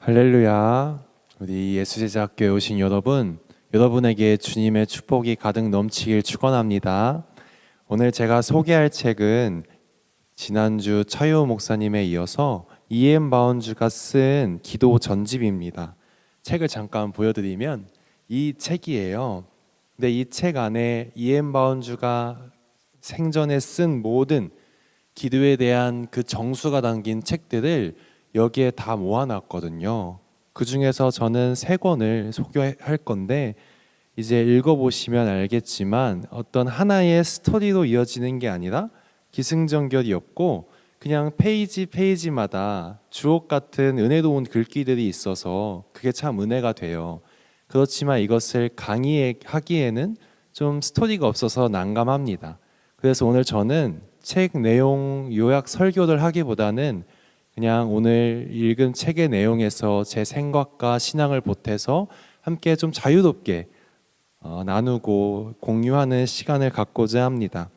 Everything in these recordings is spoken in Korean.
할렐루야. 우리 예수제자학교에 오신 여러분에게 주님의 축복이 가득 넘치길 축원합니다. 오늘 제가 소개할 책은 지난주 차요 목사님에 이어서 E.M. 바운즈가 쓴 기도 전집입니다. 책을 잠깐 보여드리면 이 책이에요. 근데 이 책 안에 E.M. 바운즈가 생전에 쓴 모든 기도에 대한 그 정수가 담긴 책들을 여기에 다 모아놨거든요. 그 중에서 저는 3권을 소개할 건데 이제 읽어보시면 알겠지만 어떤 하나의 스토리로 이어지는 게 아니라 기승전결이 없고 그냥 페이지마다 주옥 같은 은혜로운 글귀들이 있어서 그게 참 은혜가 돼요. 그렇지만 이것을 강의하기에는 좀 스토리가 없어서 난감합니다. 그래서 오늘 저는 책 내용 요약 설교를 하기보다는 그냥 오늘 읽은 책의 내용에서 제 생각과 신앙을 보태서 함께 좀 자유롭게 나누고 공유하는 시간을 갖고자 합니다.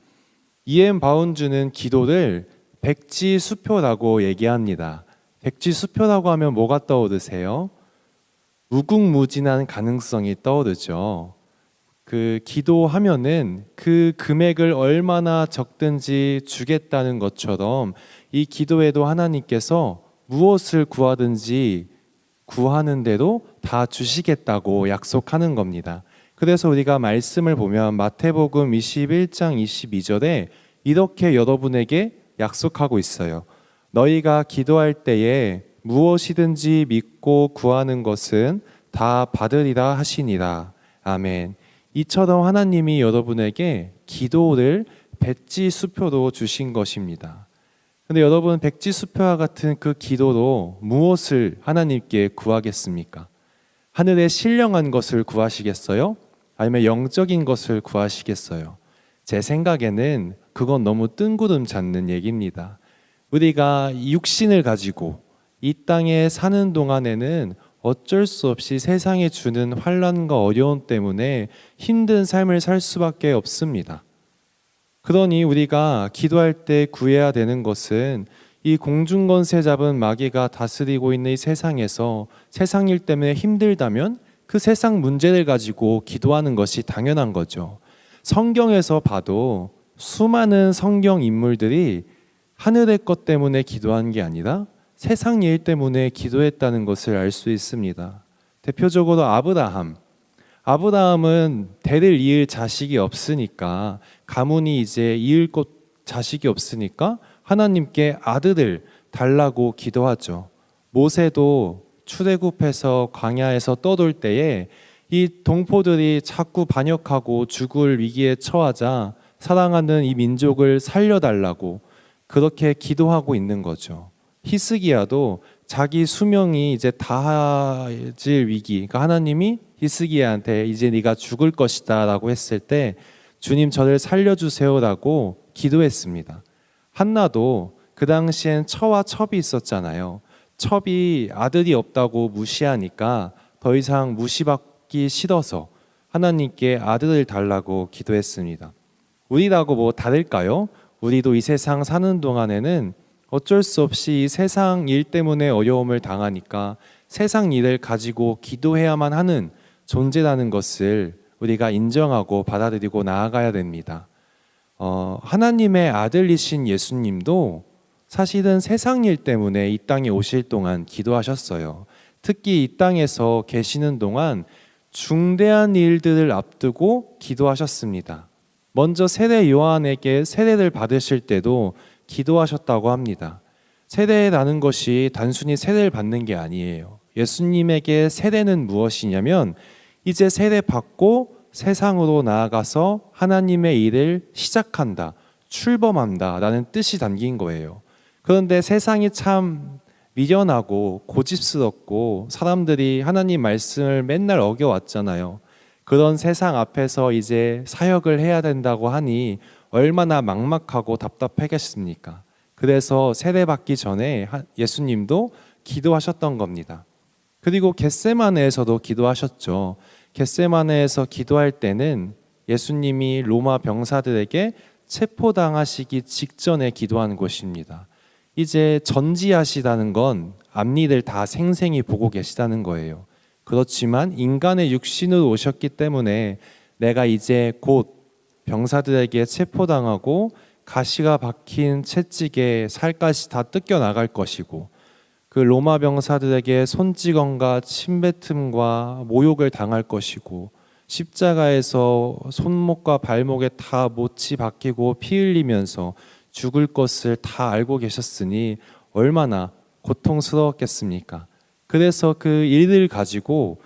E.M. 바운즈는 기도를 백지수표라고 얘기합니다. 백지수표라고 하면 뭐가 떠오르세요? 무궁무진한 가능성이 떠오르죠. 그 기도하면은 그 금액을 얼마나 적든지 주겠다는 것처럼 이 기도에도 하나님께서 무엇을 구하든지 구하는 대로 다 주시겠다고 약속하는 겁니다. 그래서 우리가 말씀을 보면 마태복음 21장 22절에 이렇게 여러분에게 약속하고 있어요. 너희가 기도할 때에 무엇이든지 믿고 구하는 것은 다 받으리라 하시니라. 아멘. 이처럼 하나님이 여러분에게 기도를 백지수표로 주신 것입니다. 근데 여러분, 백지수표와 같은 그 기도로 무엇을 하나님께 구하겠습니까? 하늘의 신령한 것을 구하시겠어요? 아니면 영적인 것을 구하시겠어요? 제 생각에는 그건 너무 뜬구름 잡는 얘기입니다. 우리가 육신을 가지고 이 땅에 사는 동안에는 어쩔 수 없이 세상에 주는 환난과 어려움 때문에 힘든 삶을 살 수밖에 없습니다. 그러니 우리가 기도할 때 구해야 되는 것은 이 공중권세 잡은 마귀가 다스리고 있는 이 세상에서 세상 일 때문에 힘들다면 그 세상 문제를 가지고 기도하는 것이 당연한 거죠. 성경에서 봐도 수많은 성경 인물들이 하늘의 것 때문에 기도한 게 아니라 세상 일 때문에 기도했다는 것을 알 수 있습니다. 대표적으로 아브라함은 대를 이을 자식이 없으니까, 가문이 이제 이을 것 자식이 없으니까 하나님께 아들을 달라고 기도하죠. 모세도 출애굽해서 광야에서 떠돌 때에 이 동포들이 자꾸 반역하고 죽을 위기에 처하자 사랑하는 이 민족을 살려달라고 그렇게 기도하고 있는 거죠. 히스기야도 자기 수명이 이제 다하질 위기, 그러니까 하나님이 히스기야한테 이제 네가 죽을 것이다 라고 했을 때 주님 저를 살려주세요라고 기도했습니다. 한나도 그 당시엔 처와 첩이 있었잖아요. 첩이 아들이 없다고 무시하니까 더 이상 무시받기 싫어서 하나님께 아들을 달라고 기도했습니다. 우리라고 뭐 다를까요? 우리도 이 세상 사는 동안에는 어쩔 수 없이 이 세상 일 때문에 어려움을 당하니까 세상 일을 가지고 기도해야만 하는 존재라는 것을 우리가 인정하고 받아들이고 나아가야 됩니다. 하나님의 아들이신 예수님도 사실은 세상 일 때문에 이 땅에 오실 동안 기도하셨어요. 특히 이 땅에서 계시는 동안 중대한 일들을 앞두고 기도하셨습니다. 먼저 세례 요한에게 세례를 받으실 때도 기도하셨다고 합니다. 세례라는 것이 단순히 세례를 받는 게 아니에요. 예수님에게 세례는 무엇이냐면 이제 세례 받고 세상으로 나아가서 하나님의 일을 시작한다, 출범한다 라는 뜻이 담긴 거예요. 그런데 세상이 참 미련하고 고집스럽고 사람들이 하나님 말씀을 맨날 어겨왔잖아요. 그런 세상 앞에서 이제 사역을 해야 된다고 하니 얼마나 막막하고 답답하겠습니까? 그래서 세례받기 전에 예수님도 기도하셨던 겁니다. 그리고 겟세마네에서도 기도하셨죠. 겟세마네에서 기도할 때는 예수님이 로마 병사들에게 체포당하시기 직전에 기도하는 곳입니다. 이제 전지하시다는 건 앞일을 다 생생히 보고 계시다는 거예요. 그렇지만 인간의 육신으로 오셨기 때문에 내가 이제 곧 병사들에게 체포당하고 가시가 박힌 채찍에 살까지 다 뜯겨 나갈 것이고 그 로마 병사들에게 손찌검과 침뱉음과 모욕을 당할 것이고 십자가에서 손목과 발목에 다 못이 박히고 피 흘리면서 죽을 것을 다 알고 계셨으니 얼마나 고통스러웠겠습니까? 그래서 그 일을 가지고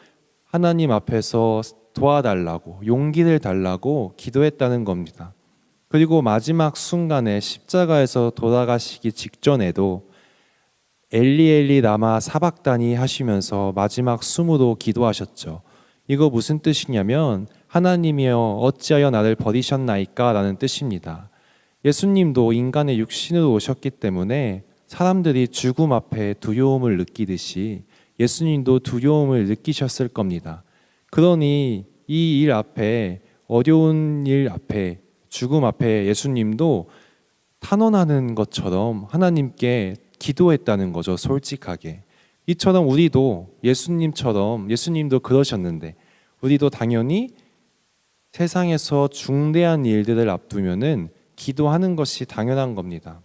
하나님 앞에서 도와달라고 용기를 달라고 기도했다는 겁니다. 그리고 마지막 순간에 십자가에서 돌아가시기 직전에도 엘리 엘리 라마 사박다니 하시면서 마지막 숨으로 기도하셨죠. 이거 무슨 뜻이냐면 하나님이여 어찌하여 나를 버리셨나이까 라는 뜻입니다. 예수님도 인간의 육신으로 오셨기 때문에 사람들이 죽음 앞에 두려움을 느끼듯이 예수님도 두려움을 느끼셨을 겁니다. 그러니 이 일 앞에 어려운 일 앞에 죽음 앞에 예수님도 탄원하는 것처럼 하나님께 기도했다는 거죠. 솔직하게. 이처럼 우리도 예수님처럼 예수님도 그러셨는데 우리도 당연히 세상에서 중대한 일들을 앞두면은 기도하는 것이 당연한 겁니다.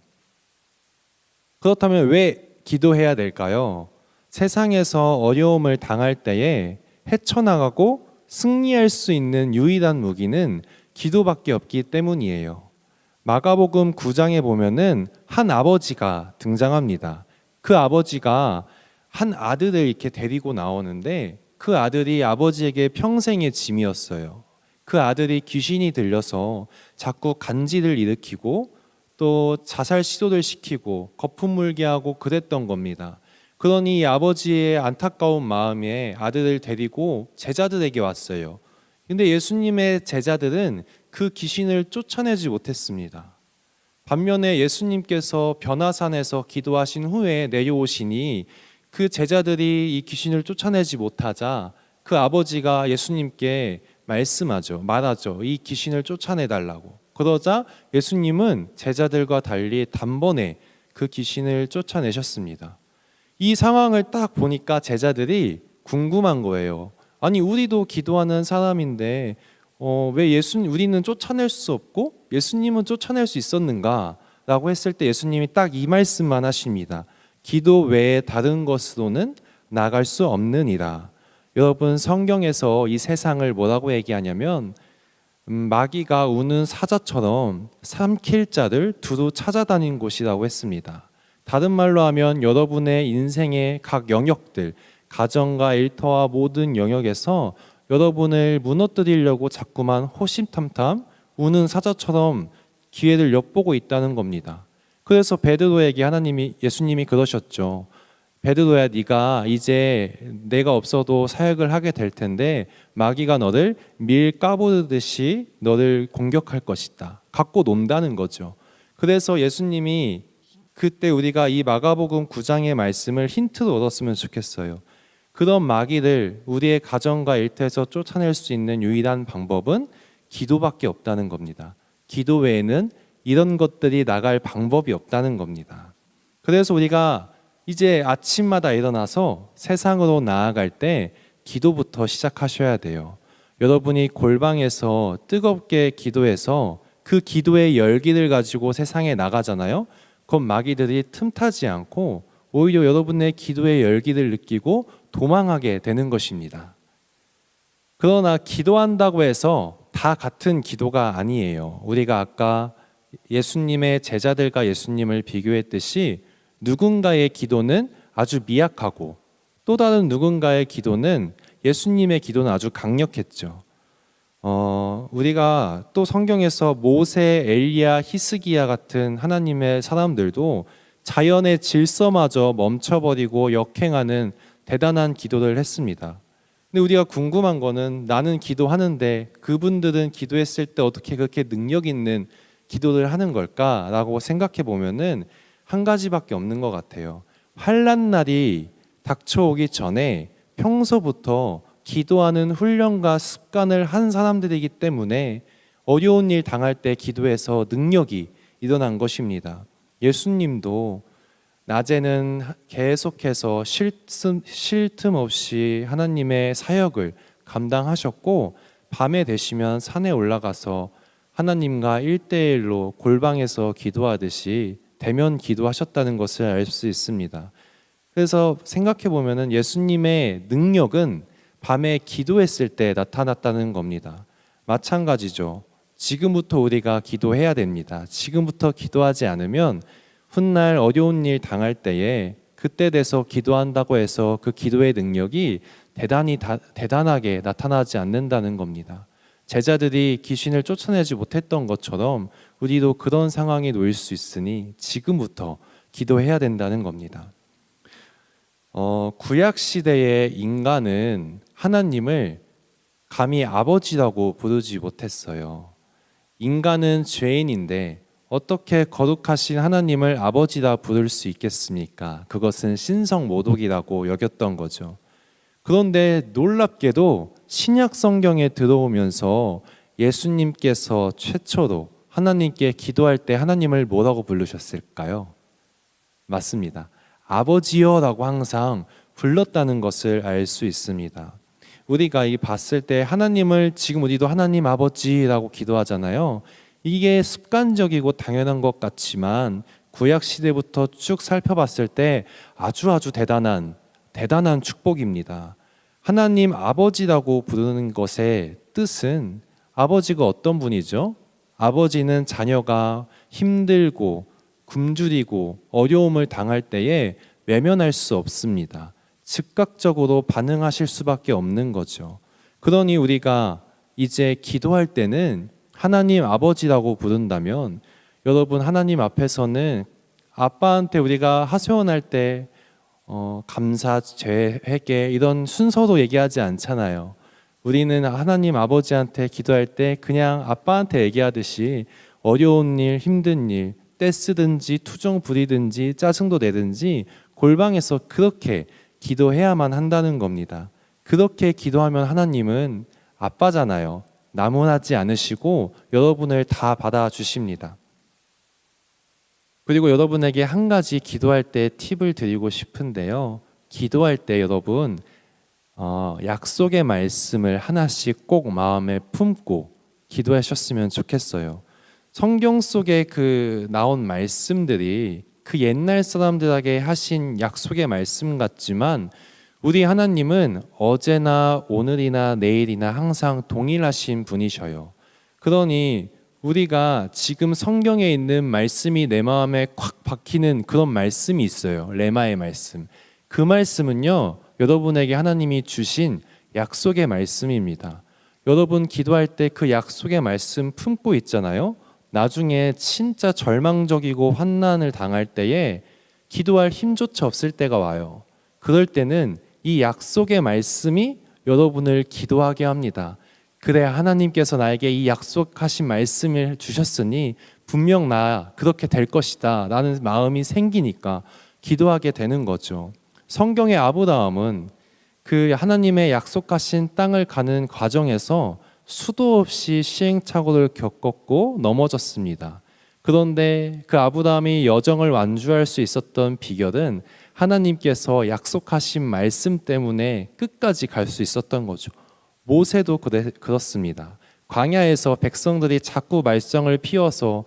그렇다면 왜 기도해야 될까요? 세상에서 어려움을 당할 때에 헤쳐나가고 승리할 수 있는 유일한 무기는 기도밖에 없기 때문이에요. 마가복음 9장에 보면은 한 아버지가 등장합니다. 그 아버지가 한 아들을 이렇게 데리고 나오는데 그 아들이 아버지에게 평생의 짐이었어요. 그 아들이 귀신이 들려서 자꾸 간질을 일으키고 또 자살 시도를 시키고 거품 물게 하고 그랬던 겁니다. 그러니 이 아버지의 안타까운 마음에 아들을 데리고 제자들에게 왔어요. 근데 예수님의 제자들은 그 귀신을 쫓아내지 못했습니다. 반면에 예수님께서 변화산에서 기도하신 후에 내려오시니 그 제자들이 이 귀신을 쫓아내지 못하자 그 아버지가 예수님께 말하죠. 이 귀신을 쫓아내달라고. 그러자 예수님은 제자들과 달리 단번에 그 귀신을 쫓아내셨습니다. 이 상황을 딱 보니까 제자들이 궁금한 거예요. 아니 우리도 기도하는 사람인데 왜 우리는 쫓아낼 수 없고 예수님은 쫓아낼 수 있었는가? 라고 했을 때 예수님이 딱 이 말씀만 하십니다. 기도 외에 다른 것으로는 나갈 수 없느니라. 여러분 성경에서 이 세상을 뭐라고 얘기하냐면 마귀가 우는 사자처럼 삼킬 자를 두루 찾아다닌 곳이라고 했습니다. 다른 말로 하면 여러분의 인생의 각 영역들, 가정과 일터와 모든 영역에서 여러분을 무너뜨리려고 자꾸만 호심탐탐 우는 사자처럼 기회를 엿보고 있다는 겁니다. 그래서 베드로에게 예수님이 그러셨죠. 베드로야, 네가 이제 내가 없어도 사역을 하게 될 텐데 마귀가 너를 밀 까부르듯이 너를 공격할 것이다. 갖고 논다는 거죠. 그래서 예수님이 그때 우리가 이 마가복음 9장의 말씀을 힌트로 얻었으면 좋겠어요. 그런 마귀를 우리의 가정과 일터에서 쫓아낼 수 있는 유일한 방법은 기도밖에 없다는 겁니다. 기도 외에는 이런 것들이 나갈 방법이 없다는 겁니다. 그래서 우리가 이제 아침마다 일어나서 세상으로 나아갈 때 기도부터 시작하셔야 돼요. 여러분이 골방에서 뜨겁게 기도해서 그 기도의 열기를 가지고 세상에 나가잖아요. 그럼 마귀들이 틈타지 않고 오히려 여러분의 기도의 열기를 느끼고 도망하게 되는 것입니다. 그러나 기도한다고 해서 다 같은 기도가 아니에요. 우리가 아까 예수님의 제자들과 예수님을 비교했듯이 누군가의 기도는 아주 미약하고 또 다른 누군가의 기도는 예수님의 기도는 아주 강력했죠. 우리가 또 성경에서 모세, 엘리야, 히스기야 같은 하나님의 사람들도 자연의 질서마저 멈춰버리고 역행하는 대단한 기도를 했습니다. 근데 우리가 궁금한 거는 나는 기도하는데 그분들은 기도했을 때 어떻게 그렇게 능력 있는 기도를 하는 걸까라고 생각해 보면은 한 가지밖에 없는 것 같아요. 환난 날이 닥쳐오기 전에 평소부터 기도하는 훈련과 습관을 한 사람들이기 때문에 어려운 일 당할 때 기도해서 능력이 일어난 것입니다. 예수님도 낮에는 계속해서 쉴 틈 없이 하나님의 사역을 감당하셨고, 밤에 되시면 산에 올라가서 하나님과 1대1로 골방에서 기도하듯이 대면 기도하셨다는 것을 알 수 있습니다. 그래서 생각해 보면은 예수님의 능력은 밤에 기도했을 때 나타났다는 겁니다. 마찬가지죠. 지금부터 우리가 기도해야 됩니다. 지금부터 기도하지 않으면 훗날 어려운 일 당할 때에 그때 돼서 기도한다고 해서 그 기도의 능력이 대단하게 나타나지 않는다는 겁니다. 제자들이 귀신을 쫓아내지 못했던 것처럼 우리도 그런 상황에 놓일 수 있으니 지금부터 기도해야 된다는 겁니다. 구약 시대의 인간은 하나님을 감히 아버지라고 부르지 못했어요. 인간은 죄인인데 어떻게 거룩하신 하나님을 아버지라 부를 수 있겠습니까? 그것은 신성모독이라고 여겼던 거죠. 그런데 놀랍게도 신약 성경에 들어오면서 예수님께서 최초로 하나님께 기도할 때 하나님을 뭐라고 부르셨을까요? 맞습니다. 아버지여라고 항상 불렀다는 것을 알 수 있습니다. 우리가 이 봤을 때 하나님을 지금 우리도 하나님 아버지라고 기도하잖아요. 이게 습관적이고 당연한 것 같지만 구약 시대부터 쭉 살펴봤을 때 아주 대단한 축복입니다. 하나님 아버지라고 부르는 것의 뜻은, 아버지가 어떤 분이죠? 아버지는 자녀가 힘들고 굶주리고 어려움을 당할 때에 외면할 수 없습니다. 즉각적으로 반응하실 수밖에 없는 거죠. 그러니 우리가 이제 기도할 때는 하나님 아버지라고 부른다면, 여러분 하나님 앞에서는 아빠한테 우리가 하소연할 때 감사, 죄, 회개 이런 순서로 얘기하지 않잖아요. 우리는 하나님 아버지한테 기도할 때 그냥 아빠한테 얘기하듯이 어려운 일, 힘든 일, 떼쓰든지 투정 부리든지 짜증도 내든지 골방에서 그렇게 기도해야만 한다는 겁니다. 그렇게 기도하면 하나님은 아빠잖아요. 나무라지 않으시고 여러분을 다 받아주십니다. 그리고 여러분에게 한 가지 기도할 때 팁을 드리고 싶은데요. 기도할 때 여러분 약속의 말씀을 하나씩 꼭 마음에 품고 기도하셨으면 좋겠어요. 성경 속에 나온 말씀들이 그 옛날 사람들에게 하신 약속의 말씀 같지만 우리 하나님은 어제나 오늘이나 내일이나 항상 동일하신 분이셔요. 그러니 우리가 지금 성경에 있는 말씀이 내 마음에 콱 박히는 그런 말씀이 있어요. 레마의 말씀. 그 말씀은요, 여러분에게 하나님이 주신 약속의 말씀입니다. 여러분 기도할 때 그 약속의 말씀 품고 있잖아요. 나중에 진짜 절망적이고 환난을 당할 때에 기도할 힘조차 없을 때가 와요. 그럴 때는 이 약속의 말씀이 여러분을 기도하게 합니다. 그래, 하나님께서 나에게 이 약속하신 말씀을 주셨으니 분명 나 그렇게 될 것이다 라는 마음이 생기니까 기도하게 되는 거죠. 성경의 아브라함은 그 하나님의 약속하신 땅을 가는 과정에서 수도 없이 시행착오를 겪었고 넘어졌습니다. 그런데 그 아브라함이 여정을 완주할 수 있었던 비결은 하나님께서 약속하신 말씀 때문에 끝까지 갈 수 있었던 거죠. 모세도 그렇습니다. 광야에서 백성들이 자꾸 말썽을 피워서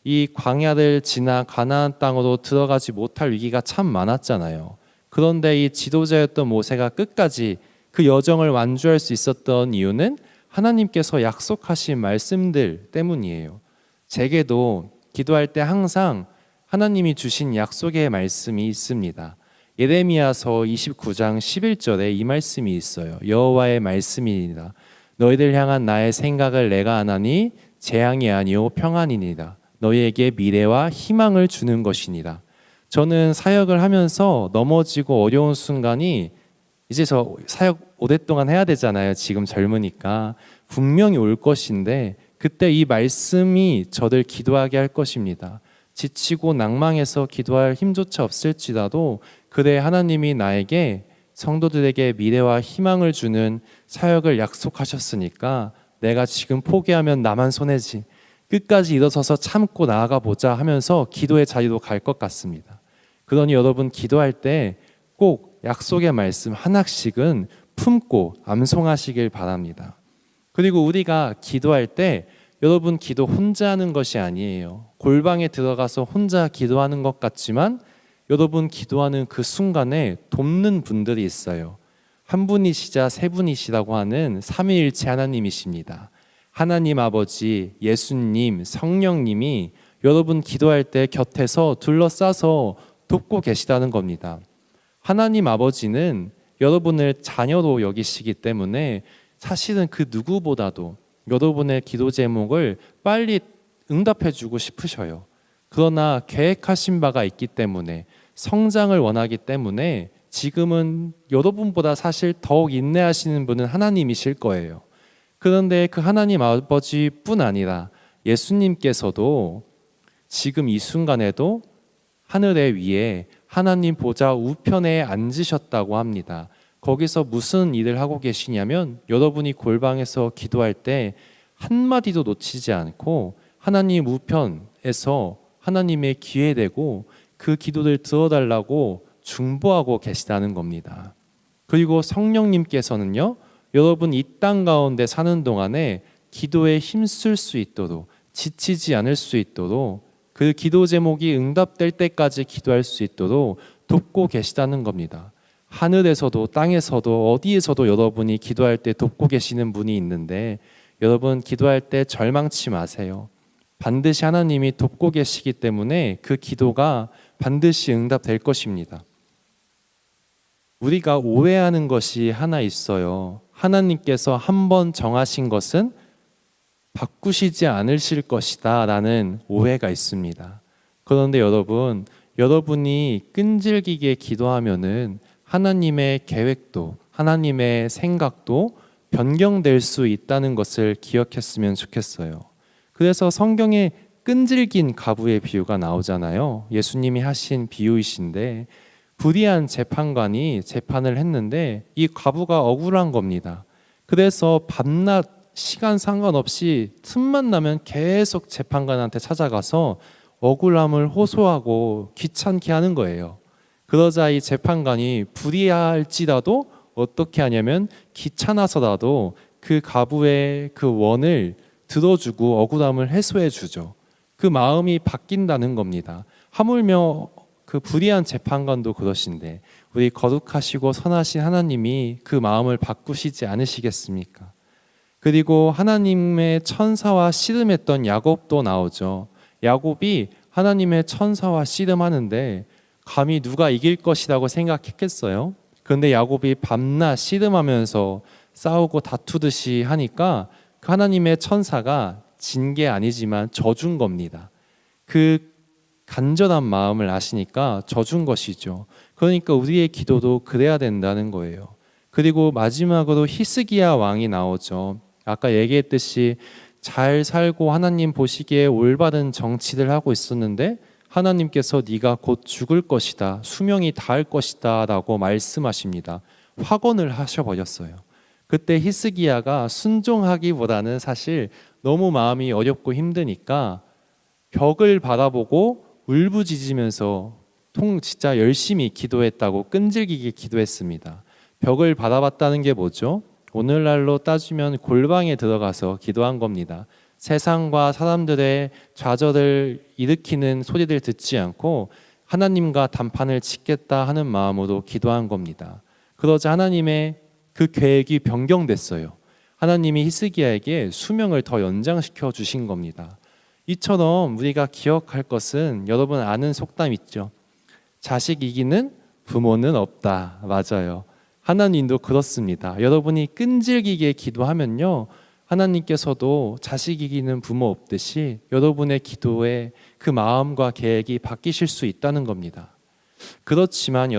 이 광야를 지나 가나안 땅으로 들어가지 못할 위기가 참 많았잖아요. 그런데 이 지도자였던 모세가 끝까지 그 여정을 완주할 수 있었던 이유는 하나님께서 약속하신 말씀들 때문이에요. 제게도 기도할 때 항상 하나님이 주신 약속의 말씀이 있습니다. 예레미야서 29장 11절에 이 말씀이 있어요. 여호와의 말씀이니라. 너희들 향한 나의 생각을 내가 아나니 재앙이 아니요 평안이니라. 너희에게 미래와 희망을 주는 것이니라. 저는 사역을 하면서 넘어지고 어려운 순간이, 이제 저 사역 오랫동안 해야 되잖아요. 지금 젊으니까 분명히 올 것인데 그때 이 말씀이 저를 기도하게 할 것입니다. 지치고 낭망해서 기도할 힘조차 없을지라도 그래, 하나님이 나에게 성도들에게 미래와 희망을 주는 사역을 약속하셨으니까 내가 지금 포기하면 나만 손해지, 끝까지 일어서서 참고 나아가 보자 하면서 기도의 자리로 갈 것 같습니다. 그러니 여러분 기도할 때 꼭 약속의 말씀 하나씩은 품고 암송하시길 바랍니다. 그리고 우리가 기도할 때 여러분 기도 혼자 하는 것이 아니에요. 골방에 들어가서 혼자 기도하는 것 같지만 여러분 기도하는 그 순간에 돕는 분들이 있어요. 한 분이시자 세 분이시라고 하는 삼위일체 하나님이십니다. 하나님 아버지, 예수님, 성령님이 여러분 기도할 때 곁에서 둘러싸서 돕고 계시다는 겁니다. 하나님 아버지는 여러분을 자녀로 여기시기 때문에 사실은 그 누구보다도 여러분의 기도 제목을 빨리 응답해 주고 싶으셔요. 그러나 계획하신 바가 있기 때문에 성장을 원하기 때문에 지금은 여러분보다 사실 더욱 인내하시는 분은 하나님이실 거예요. 그런데 그 하나님 아버지뿐 아니라 예수님께서도 지금 이 순간에도 하늘의 위에 하나님 보좌 우편에 앉으셨다고 합니다. 거기서 무슨 일을 하고 계시냐면 여러분이 골방에서 기도할 때 한마디도 놓치지 않고 하나님 우편에서 하나님의 귀에 대고 그 기도를 들어달라고 중보하고 계시다는 겁니다. 그리고 성령님께서는요, 여러분 이 땅 가운데 사는 동안에 기도에 힘쓸 수 있도록, 지치지 않을 수 있도록, 그 기도 제목이 응답될 때까지 기도할 수 있도록 돕고 계시다는 겁니다. 하늘에서도 땅에서도 어디에서도 여러분이 기도할 때 돕고 계시는 분이 있는데 여러분 기도할 때 절망치 마세요. 반드시 하나님이 돕고 계시기 때문에 그 기도가 반드시 응답될 것입니다. 우리가 오해하는 것이 하나 있어요. 하나님께서 한번 정하신 것은 바꾸시지 않으실 것이다 라는 오해가 있습니다. 그런데 여러분, 여러분이 끈질기게 기도하면은 하나님의 계획도 하나님의 생각도 변경될 수 있다는 것을 기억했으면 좋겠어요. 그래서 성경에 끈질긴 가부의 비유가 나오잖아요. 예수님이 하신 비유이신데 불의한 재판관이 재판을 했는데 이 가부가 억울한 겁니다. 그래서 밤낮 시간 상관없이 틈만 나면 계속 재판관한테 찾아가서 억울함을 호소하고 귀찮게 하는 거예요. 그러자 이 재판관이 불의할지라도 어떻게 하냐면 귀찮아서라도 그 가부의 그 원을 들어주고 억울함을 해소해 주죠. 그 마음이 바뀐다는 겁니다. 하물며 그 불의한 재판관도 그러신데 우리 거룩하시고 선하신 하나님이 그 마음을 바꾸시지 않으시겠습니까? 그리고 하나님의 천사와 씨름했던 야곱도 나오죠. 야곱이 하나님의 천사와 씨름하는데 감히 누가 이길 것이라고 생각했겠어요? 그런데 야곱이 밤낮 씨름하면서 싸우고 다투듯이 하니까 그 하나님의 천사가 진 게 아니지만 져준 겁니다. 그 간절한 마음을 아시니까 져준 것이죠. 그러니까 우리의 기도도 그래야 된다는 거예요. 그리고 마지막으로 히스기야 왕이 나오죠. 아까 얘기했듯이 잘 살고 하나님 보시기에 올바른 정치를 하고 있었는데 하나님께서 네가 곧 죽을 것이다, 수명이 다할 것이다 라고 말씀하십니다. 확언을 하셔버렸어요. 그때 히스기야가 순종하기보다는 사실 너무 마음이 어렵고 힘드니까 벽을 바라보고 울부짖으면서 진짜 열심히 기도했다고 끈질기게 기도했습니다. 벽을 바라봤다는 게 뭐죠? 오늘날로 따지면 골방에 들어가서 기도한 겁니다. 세상과 사람들의 좌절을 일으키는 소리를 듣지 않고 하나님과 단판을 짓겠다 하는 마음으로 기도한 겁니다. 그러자 하나님의 그 계획이 변경됐어요. 하나님이 히스기야에게 수명을 더 연장시켜 주신 겁니다. 이처럼 우리가 기억할 것은 여러분 아는 속담 있죠. 자식 이기는 부모는 없다. 맞아요. 하나님도 그렇습니다. 여러분이 끈질기게 기도하면요, 하나님께서도 자식 이기는 부모 없듯이 여러분의 기도에 그 마음과 계획이 바뀌실 수 있다는 겁니다. 그렇지만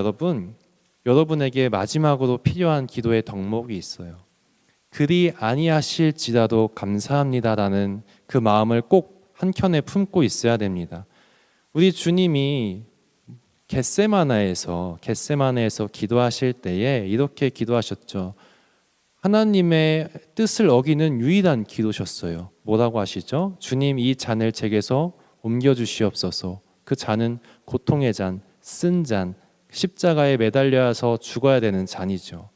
여러분에게 마지막으로 필요한 기도의 덕목이 있어요. 그리 아니하실지라도 감사합니다라는 그 마음을 꼭 한켠에 품고 있어야 됩니다. 우리 주님이 겟세마네에서 기도하실 때에 이렇게 기도하셨죠. 하나님의 뜻을 어기는 유일한 기도셨어요. 뭐라고 하시죠? 주님, 이 잔을 제게서 옮겨 주시옵소서. 그 잔은 고통의 잔, 쓴 잔, 십자가에 매달려서 죽어야 되는 잔이죠.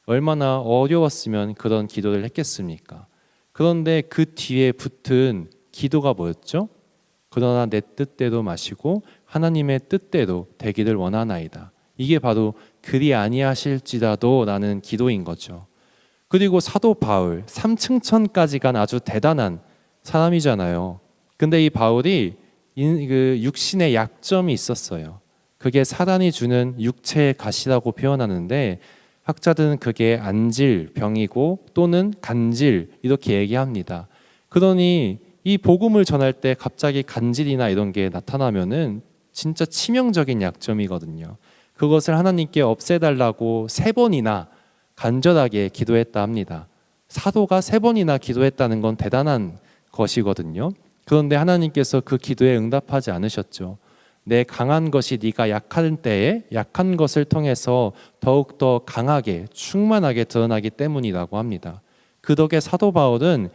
얼마나 어려웠으면 그런 기도를 했겠습니까? 그런데 그 뒤에 붙은 기도가 뭐였죠? 그러나 내 뜻대로 마시고 하나님의 뜻대로 되기를 원하나이다. 이게 바로 그리 아니하실지라도 라는 기도인 거죠. 그리고 사도 바울 3층천까지 간 아주 대단한 사람이잖아요. 근데 이 바울이 그 육신의 약점이 있었어요. 그게 사단이 주는 육체의 가시라고 표현하는데 학자들은 그게 안질병이고 또는 간질 이렇게 얘기합니다. 그러니 이 복음을 전할 때 갑자기 간질이나 이런 게 나타나면은 진짜 치명적인 약점이거든요. 그것을 하나님께 없애달라고 3번이나 간절하게 기도했다 합니다. 사도가 3번이나 기도했다는 건 대단한 것이거든요. 그런데 하나님께서 그 기도에 응답하지 않으셨죠. 내 강한 것이 네가 약한 때에 약한 것을 통해서 더욱더 강하게 충만하게 드러나기 때문이라고 합니다. 그 덕에 사도 바울은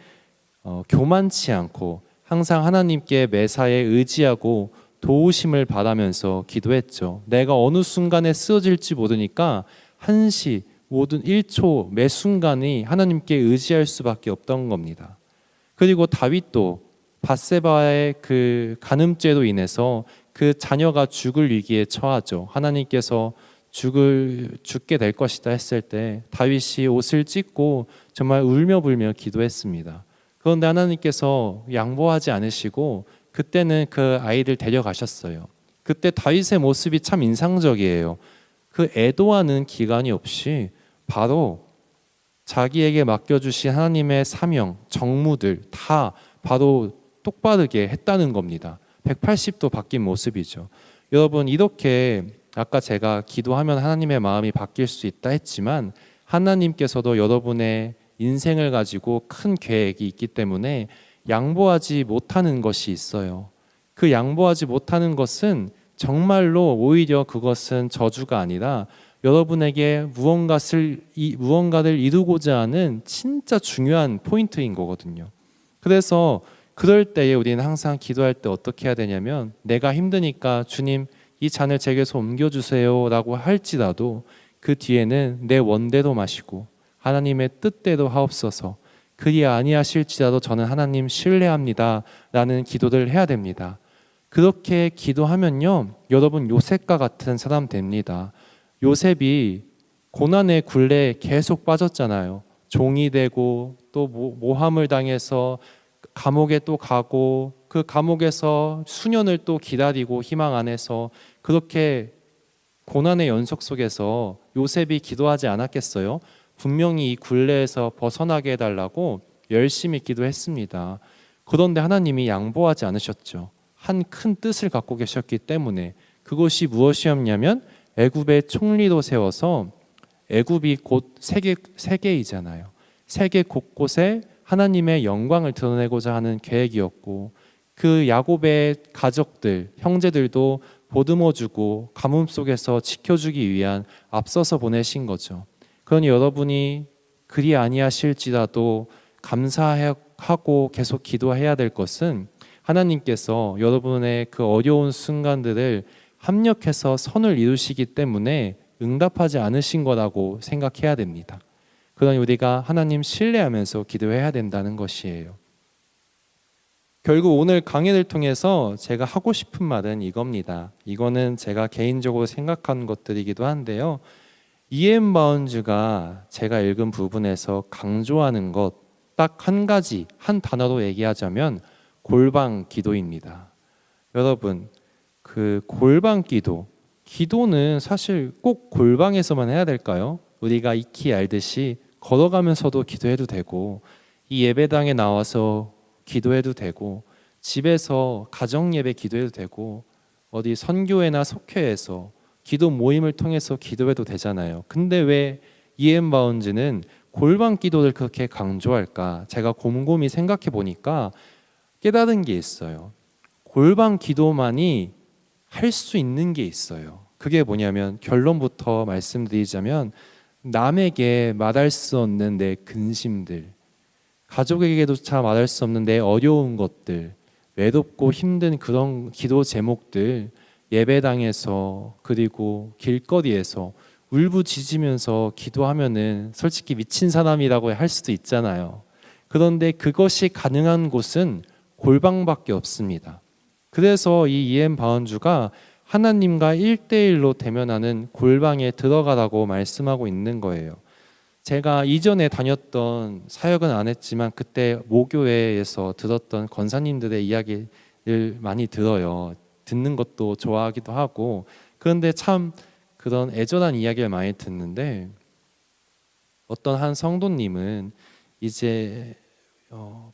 교만치 않고 항상 하나님께 매사에 의지하고 도우심을 바라면서 기도했죠. 내가 어느 순간에 쓰러질지 모르니까 한시 모든 1초 매 순간이 하나님께 의지할 수밖에 없던 겁니다. 그리고 다윗도 밧세바의 그 간음죄로 인해서 그 자녀가 죽을 위기에 처하죠. 하나님께서 죽게 될 것이다 했을 때 다윗이 옷을 찢고 정말 울며 불며 기도했습니다. 그런데 하나님께서 양보하지 않으시고 그때는 그 아이를 데려가셨어요. 그때 다윗의 모습이 참 인상적이에요. 그 애도하는 기간이 없이 바로 자기에게 맡겨주신 하나님의 사명, 정무들 다 바로 똑바르게 했다는 겁니다. 180도 바뀐 모습이죠. 여러분, 이렇게 아까 제가 기도하면 하나님의 마음이 바뀔 수 있다 했지만 하나님께서도 여러분의 인생을 가지고 큰 계획이 있기 때문에 양보하지 못하는 것이 있어요. 그 양보하지 못하는 것은 정말로 오히려 그것은 저주가 아니라 여러분에게 무언가를 이루고자 하는 진짜 중요한 포인트인 거거든요. 그래서 그럴 때에 우리는 항상 기도할 때 어떻게 해야 되냐면 내가 힘드니까 주님 이 잔을 제게서 옮겨주세요 라고 할지라도 그 뒤에는 내 원대로 마시고 하나님의 뜻대로 하옵소서 그리 아니하실지라도 저는 하나님 신뢰합니다 라는 기도를 해야 됩니다. 그렇게 기도하면요 여러분 요셉과 같은 사람 됩니다. 요셉이 고난의 굴레에 계속 빠졌잖아요. 종이 되고 또 모함을 당해서 감옥에 또 가고 그 감옥에서 수년을 또 기다리고 희망 안에서 그렇게 고난의 연속 속에서 요셉이 기도하지 않았겠어요? 분명히 이 굴레에서 벗어나게 해달라고 열심히 기도했습니다. 그런데 하나님이 양보하지 않으셨죠. 한 큰 뜻을 갖고 계셨기 때문에 그것이 무엇이었냐면 애굽의 총리로 세워서 애굽이 곧 세계이잖아요. 세계 곳곳에 하나님의 영광을 드러내고자 하는 계획이었고 그 야곱의 가족들, 형제들도 보듬어주고 가뭄 속에서 지켜주기 위한 앞서서 보내신 거죠. 그러니 여러분이 그리 아니하실지라도 감사하고 계속 기도해야 될 것은 하나님께서 여러분의 그 어려운 순간들을 합력해서 선을 이루시기 때문에 응답하지 않으신 거라고 생각해야 됩니다. 그러니 우리가 하나님 신뢰하면서 기도해야 된다는 것이에요. 결국 오늘 강의를 통해서 제가 하고 싶은 말은 이겁니다. 이거는 제가 개인적으로 생각한 것들이기도 한데요. E.M. 바운즈가 제가 읽은 부분에서 강조하는 것 딱 한 가지, 한 단어로 얘기하자면 골방 기도입니다. 여러분, 그 골방 기도는 사실 꼭 골방에서만 해야 될까요? 우리가 익히 알듯이 걸어가면서도 기도해도 되고 이 예배당에 나와서 기도해도 되고 집에서 가정 예배 기도해도 되고 어디 선교회나 속회에서 기도 모임을 통해서 기도해도 되잖아요. 근데 왜 E.M. 바운즈는 골방 기도를 그렇게 강조할까? 제가 곰곰이 생각해 보니까 깨달은 게 있어요. 골방 기도만이 할 수 있는 게 있어요. 그게 뭐냐면 결론부터 말씀드리자면 남에게 말할 수 없는 내 근심들, 가족에게조차 말할 수 없는 내 어려운 것들, 외롭고 힘든 그런 기도 제목들 예배당에서 그리고 길거리에서 울부짖으면서 기도하면은 솔직히 미친 사람이라고 할 수도 있잖아요. 그런데 그것이 가능한 곳은 골방밖에 없습니다. 그래서 이 이엠 바운주가 하나님과 1대1로 대면하는 골방에 들어가라고 말씀하고 있는 거예요. 제가 이전에 다녔던 사역은 안 했지만 그때 모교회에서 들었던 권사님들의 이야기를 많이 들어요. 듣는 것도 좋아하기도 하고. 그런데 참 그런 애절한 이야기를 많이 듣는데 어떤 한 성도님은 이제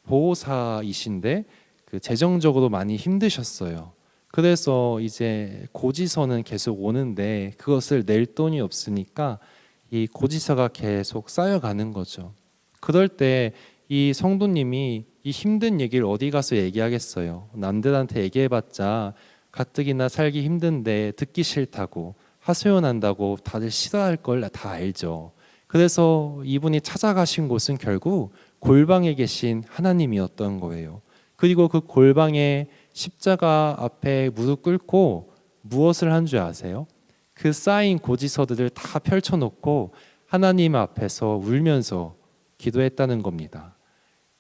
보호사이신데 그 재정적으로 많이 힘드셨어요. 그래서 이제 고지서는 계속 오는데 그것을 낼 돈이 없으니까 이 고지서가 계속 쌓여가는 거죠. 그럴 때 이 성도님이 이 힘든 얘기를 어디 가서 얘기하겠어요. 남들한테 얘기해봤자 가뜩이나 살기 힘든데 듣기 싫다고 하소연한다고 다들 싫어할 걸 다 알죠. 그래서 이분이 찾아가신 곳은 결국 골방에 계신 하나님이었던 거예요. 그리고 그 골방에 십자가 앞에 무릎 꿇고 무엇을 한 줄 아세요? 그 쌓인 고지서들을 다 펼쳐놓고 하나님 앞에서 울면서 기도했다는 겁니다.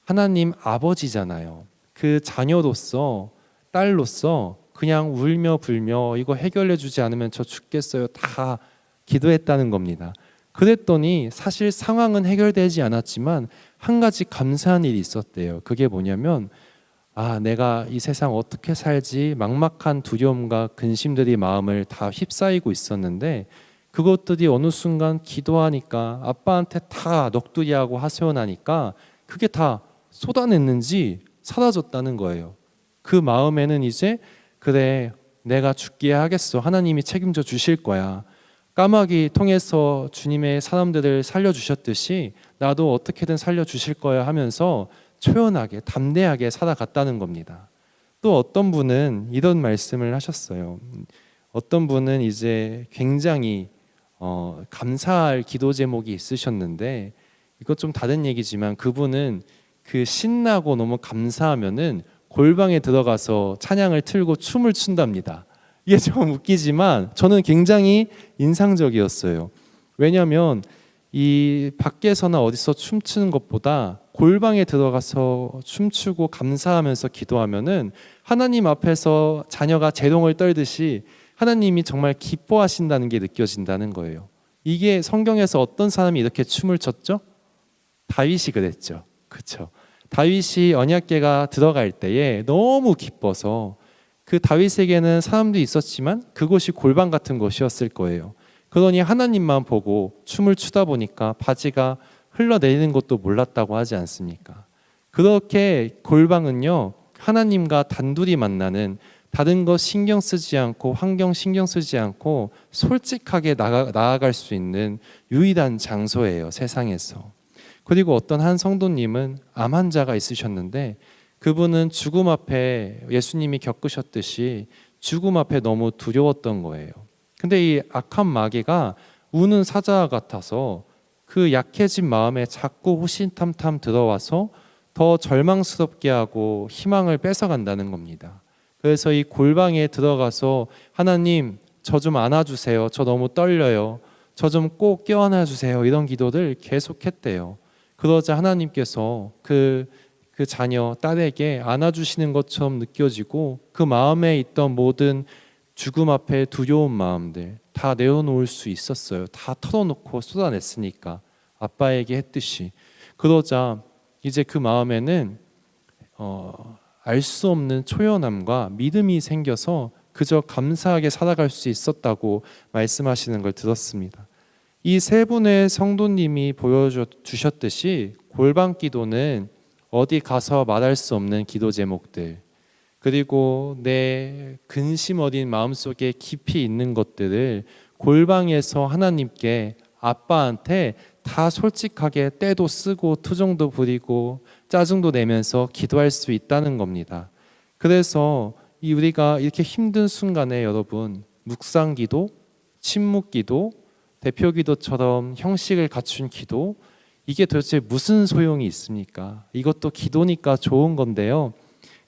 하나님 아버지잖아요. 그 자녀로서 딸로서 그냥 울며 불며 이거 해결해 주지 않으면 저 죽겠어요. 다 기도했다는 겁니다. 그랬더니 사실 상황은 해결되지 않았지만 한 가지 감사한 일이 있었대요. 그게 뭐냐면 내가 이 세상 어떻게 살지 막막한 두려움과 근심들이 마음을 다 휩싸이고 있었는데 그것들이 어느 순간 기도하니까 아빠한테 다 넋두리하고 하소연하니까 그게 다 쏟아냈는지 사라졌다는 거예요. 그 마음에는 이제 그래 내가 죽기에 하겠어. 하나님이 책임져 주실 거야. 까마귀 통해서 주님의 사람들을 살려주셨듯이 나도 어떻게든 살려주실 거야 하면서 초연하게 담대하게 살아갔다는 겁니다. 또 어떤 분은 이런 말씀을 하셨어요. 어떤 분은 이제 굉장히 감사할 기도 제목이 있으셨는데 이것 좀 다른 얘기지만 그분은 그 신나고 너무 감사하면은 골방에 들어가서 찬양을 틀고 춤을 춘답니다. 이게 좀 웃기지만 저는 굉장히 인상적이었어요. 왜냐하면 이 밖에서나 어디서 춤추는 것보다 골방에 들어가서 춤추고 감사하면서 기도하면은 하나님 앞에서 자녀가 재롱을 떨듯이 하나님이 정말 기뻐하신다는 게 느껴진다는 거예요. 이게 성경에서 어떤 사람이 이렇게 춤을 췄죠? 다윗이 그랬죠. 그렇죠. 다윗이 언약궤가 들어갈 때에 너무 기뻐서 그 다윗에게는 사람도 있었지만 그곳이 골방 같은 곳이었을 거예요. 그러니 하나님만 보고 춤을 추다 보니까 바지가 흘러내리는 것도 몰랐다고 하지 않습니까? 그렇게 골방은요 하나님과 단둘이 만나는 다른 것 신경 쓰지 않고 환경 신경 쓰지 않고 솔직하게 나아갈 수 있는 유일한 장소예요, 세상에서. 그리고 어떤 한 성도님은 암 환자가 있으셨는데 그분은 죽음 앞에 예수님이 겪으셨듯이 죽음 앞에 너무 두려웠던 거예요. 근데 이 악한 마귀가 우는 사자 같아서 그 약해진 마음에 자꾸 호신탐탐 들어와서 더 절망스럽게 하고 희망을 뺏어간다는 겁니다. 그래서 이 골방에 들어가서 하나님 저 좀 안아주세요. 저 너무 떨려요. 저 좀 꼭 껴안아 주세요. 이런 기도를 계속했대요. 그러자 하나님께서 그 자녀 딸에게 안아주시는 것처럼 느껴지고 그 마음에 있던 모든 죽음 앞에 두려운 마음들 다 내어놓을 수 있었어요. 다 털어놓고 쏟아냈으니까 아빠에게 했듯이. 그러자 이제 그 마음에는 알 수 없는 초연함과 믿음이 생겨서 그저 감사하게 살아갈 수 있었다고 말씀하시는 걸 들었습니다. 이 세 분의 성도님이 보여주셨듯이 골방 기도는 어디 가서 말할 수 없는 기도 제목들, 그리고 내 근심 어린 마음속에 깊이 있는 것들을 골방에서 하나님께 아빠한테 다 솔직하게 때도 쓰고 투정도 부리고 짜증도 내면서 기도할 수 있다는 겁니다. 그래서 우리가 이렇게 힘든 순간에 여러분 묵상 기도, 침묵 기도, 대표 기도처럼 형식을 갖춘 기도, 이게 도대체 무슨 소용이 있습니까? 이것도 기도니까 좋은 건데요.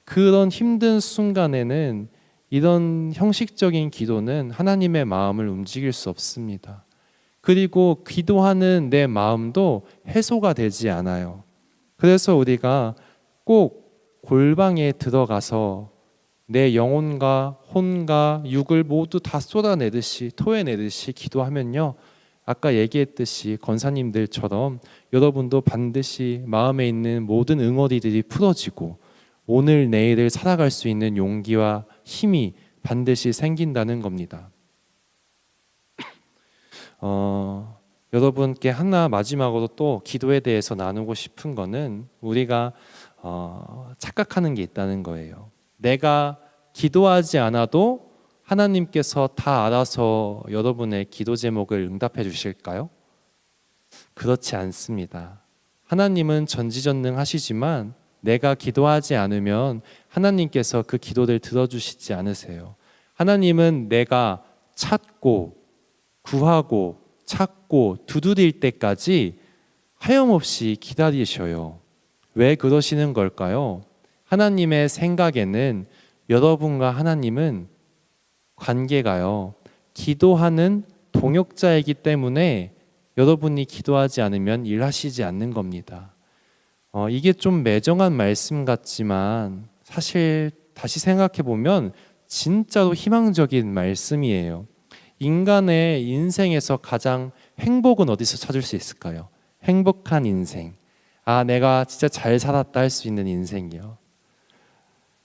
그런 힘든 순간에는 이런 형식적인 기도는 하나님의 마음을 움직일 수 없습니다. 그리고 기도하는 내 마음도 해소가 되지 않아요. 그래서 우리가 꼭 골방에 들어가서 내 영혼과 혼과 육을 모두 다 쏟아내듯이 토해내듯이 기도하면요, 아까 얘기했듯이 권사님들처럼 여러분도 반드시 마음에 있는 모든 응어리들이 풀어지고 오늘 내일을 살아갈 수 있는 용기와 힘이 반드시 생긴다는 겁니다. 여러분께 하나 마지막으로 또 기도에 대해서 나누고 싶은 거는 우리가 착각하는 게 있다는 거예요. 내가 기도하지 않아도 하나님께서 다 알아서 여러분의 기도 제목을 응답해 주실까요? 그렇지 않습니다. 하나님은 전지전능하시지만 내가 기도하지 않으면 하나님께서 그 기도를 들어주시지 않으세요. 하나님은 내가 찾고 구하고 찾고 두드릴 때까지 하염없이 기다리셔요. 왜 그러시는 걸까요? 하나님의 생각에는 여러분과 하나님은 관계가요, 기도하는 동역자이기 때문에 여러분이 기도하지 않으면 일하시지 않는 겁니다. 이게 좀 매정한 말씀 같지만 사실 다시 생각해 보면 진짜로 희망적인 말씀이에요. 인간의 인생에서 가장 행복은 어디서 찾을 수 있을까요? 행복한 인생. 내가 진짜 잘 살았다 할 수 있는 인생이요.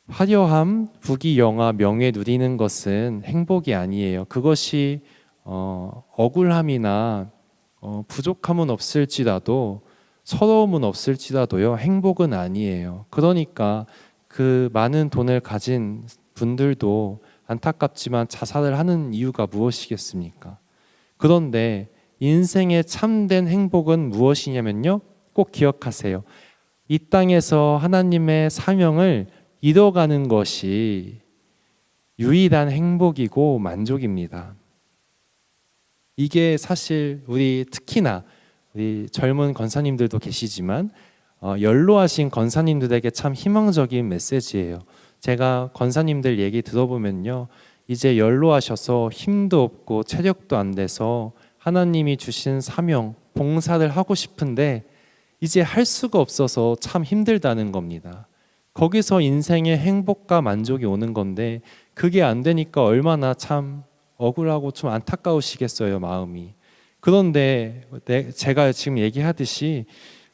화려함, 부귀영화, 명예 누리는 것은 행복이 아니에요. 그것이 억울함이나 부족함은 없을지라도 서러움은 없을지라도요, 행복은 아니에요. 그러니까 그 많은 돈을 가진 분들도 안타깝지만 자살을 하는 이유가 무엇이겠습니까? 그런데 인생의 참된 행복은 무엇이냐면요, 꼭 기억하세요. 이 땅에서 하나님의 사명을 이뤄가는 것이 유일한 행복이고 만족입니다. 이게 사실 우리 특히나 우리 젊은 권사님들도 계시지만 연로하신 권사님들에게 참 희망적인 메시지예요. 제가 권사님들 얘기 들어보면요, 이제 연로하셔서 힘도 없고 체력도 안 돼서 하나님이 주신 사명, 봉사를 하고 싶은데 이제 할 수가 없어서 참 힘들다는 겁니다. 거기서 인생의 행복과 만족이 오는 건데 그게 안 되니까 얼마나 참 억울하고 좀 안타까우시겠어요, 마음이. 그런데 제가 지금 얘기하듯이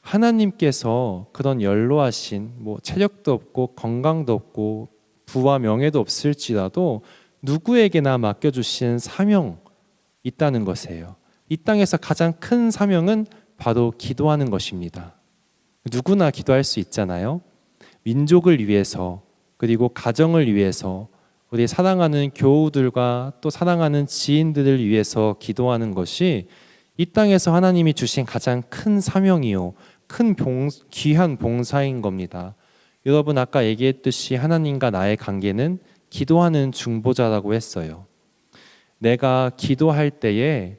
하나님께서 그런 연로하신 체력도 없고 건강도 없고 부와 명예도 없을지라도 누구에게나 맡겨주신 사명 있다는 것이에요. 이 땅에서 가장 큰 사명은 바로 기도하는 것입니다. 누구나 기도할 수 있잖아요. 민족을 위해서, 그리고 가정을 위해서, 우리 사랑하는 교우들과 또 사랑하는 지인들을 위해서 기도하는 것이 이 땅에서 하나님이 주신 가장 큰 사명이요, 큰 귀한 봉사인 겁니다. 여러분, 아까 얘기했듯이 하나님과 나의 관계는 기도하는 중보자라고 했어요. 내가 기도할 때에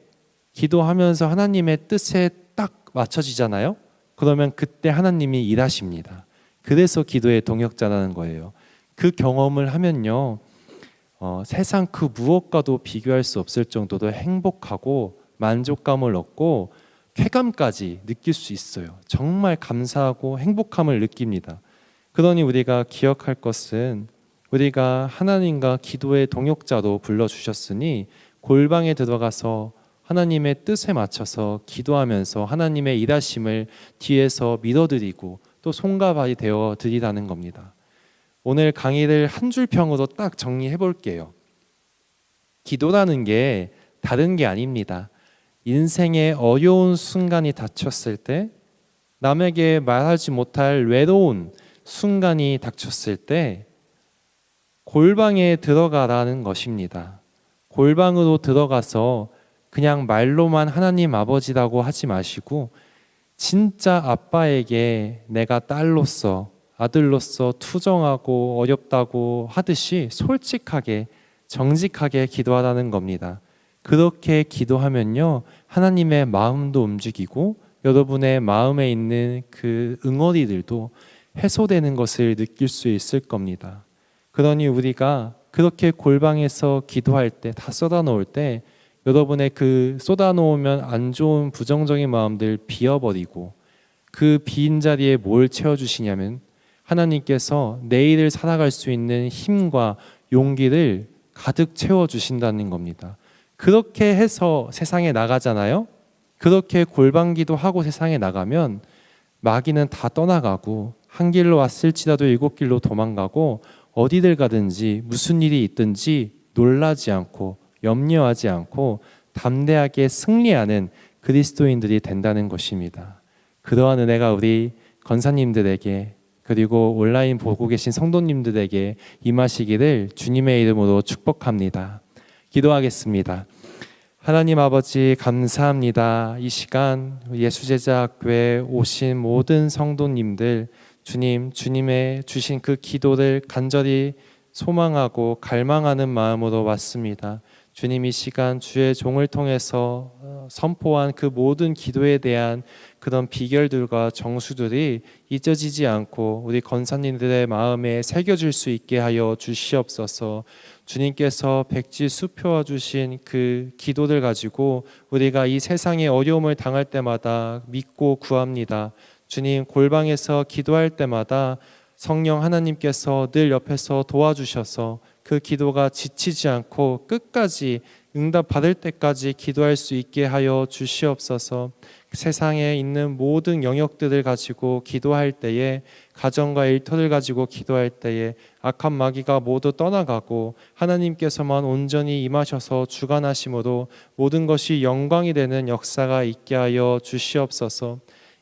기도하면서 하나님의 뜻에 딱 맞춰지잖아요. 그러면 그때 하나님이 일하십니다. 그래서 기도의 동역자라는 거예요. 그 경험을 하면요, 세상 그 무엇과도 비교할 수 없을 정도로 행복하고 만족감을 얻고 쾌감까지 느낄 수 있어요. 정말 감사하고 행복함을 느낍니다. 그러니 우리가 기억할 것은 우리가 하나님과 기도의 동역자로 불러주셨으니 골방에 들어가서 하나님의 뜻에 맞춰서 기도하면서 하나님의 일하심을 뒤에서 믿어드리고 또 손과 발이 되어 드리라는 겁니다. 오늘 강의를 한 줄 평으로 딱 정리해 볼게요. 기도라는 게 다른 게 아닙니다. 인생의 어려운 순간이 닥쳤을 때, 남에게 말하지 못할 외로운 순간이 닥쳤을 때 골방에 들어가라는 것입니다. 골방으로 들어가서 그냥 말로만 하나님 아버지라고 하지 마시고 진짜 아빠에게 내가 딸로서 아들로서 투정하고 어렵다고 하듯이 솔직하게 정직하게 기도하라는 겁니다. 그렇게 기도하면요, 하나님의 마음도 움직이고 여러분의 마음에 있는 그 응어리들도 해소되는 것을 느낄 수 있을 겁니다. 그러니 우리가 그렇게 골방에서 기도할 때, 다 쏟아놓을 때 여러분의 그 쏟아놓으면 안 좋은 부정적인 마음들 비워버리고 그 빈 자리에 뭘 채워주시냐면 하나님께서 내일을 살아갈 수 있는 힘과 용기를 가득 채워주신다는 겁니다. 그렇게 해서 세상에 나가잖아요. 그렇게 골방기도 하고 세상에 나가면 마귀는 다 떠나가고 한 길로 왔을지라도 일곱 길로 도망가고 어디를 가든지 무슨 일이 있든지 놀라지 않고 염려하지 않고 담대하게 승리하는 그리스도인들이 된다는 것입니다. 그러한 은혜가 우리 권사님들에게 그리고 온라인 보고 계신 성도님들에게 임하시기를 주님의 이름으로 축복합니다. 기도하겠습니다. 하나님 아버지 감사합니다. 이 시간 예수제자학교에 오신 모든 성도님들 주님의 주신 그 기도를 간절히 소망하고 갈망하는 마음으로 왔습니다. 주님 이 시간 주의 종을 통해서 선포한 그 모든 기도에 대한 그런 비결들과 정수들이 잊어지지 않고 우리 권사님들의 마음에 새겨질 수 있게 하여 주시옵소서. 주님께서 백지 수표와 주신 그 기도를 가지고 우리가 이 세상의 어려움을 당할 때마다 믿고 구합니다. 주님 골방에서 기도할 때마다 성령 하나님께서 늘 옆에서 도와주셔서 그 기도가 지치지 않고 끝까지 응답 받을 때까지 기도할 수 있게 하여 주시옵소서. 세상에 있는 모든 영역들을 가지고 기도할 때에 가정과 일터를 가지고 기도할 때에 악한 마귀가 모두 떠나가고 하나님께서만 온전히 임하셔서 주관하심으로 모든 것이 영광이 되는 역사가 있게 하여 주시옵소서.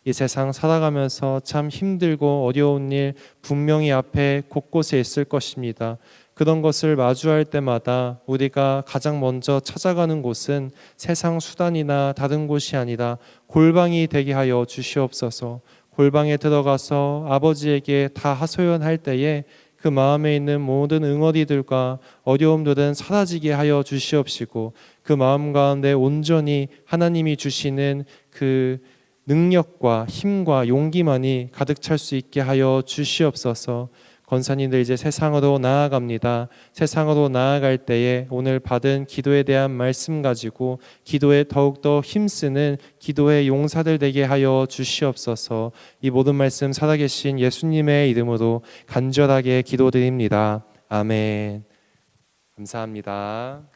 이 세상 살아가면서 참 힘들고 어려운 일 분명히 앞에 곳곳에 있을 것입니다. 그런 것을 마주할 때마다 우리가 가장 먼저 찾아가는 곳은 세상 수단이나 다른 곳이 아니라 골방이 되게 하여 주시옵소서. 골방에 들어가서 아버지에게 다 하소연할 때에 그 마음에 있는 모든 응어리들과 어려움들은 사라지게 하여 주시옵시고 그 마음 가운데 온전히 하나님이 주시는 그 능력과 힘과 용기만이 가득 찰 수 있게 하여 주시옵소서. 권사님들 이제 세상으로 나아갑니다. 세상으로 나아갈 때에 오늘 받은 기도에 대한 말씀 가지고 기도에 더욱더 힘쓰는 기도의 용사들 되게 하여 주시옵소서. 이 모든 말씀 살아계신 예수님의 이름으로 간절하게 기도드립니다. 아멘. 감사합니다.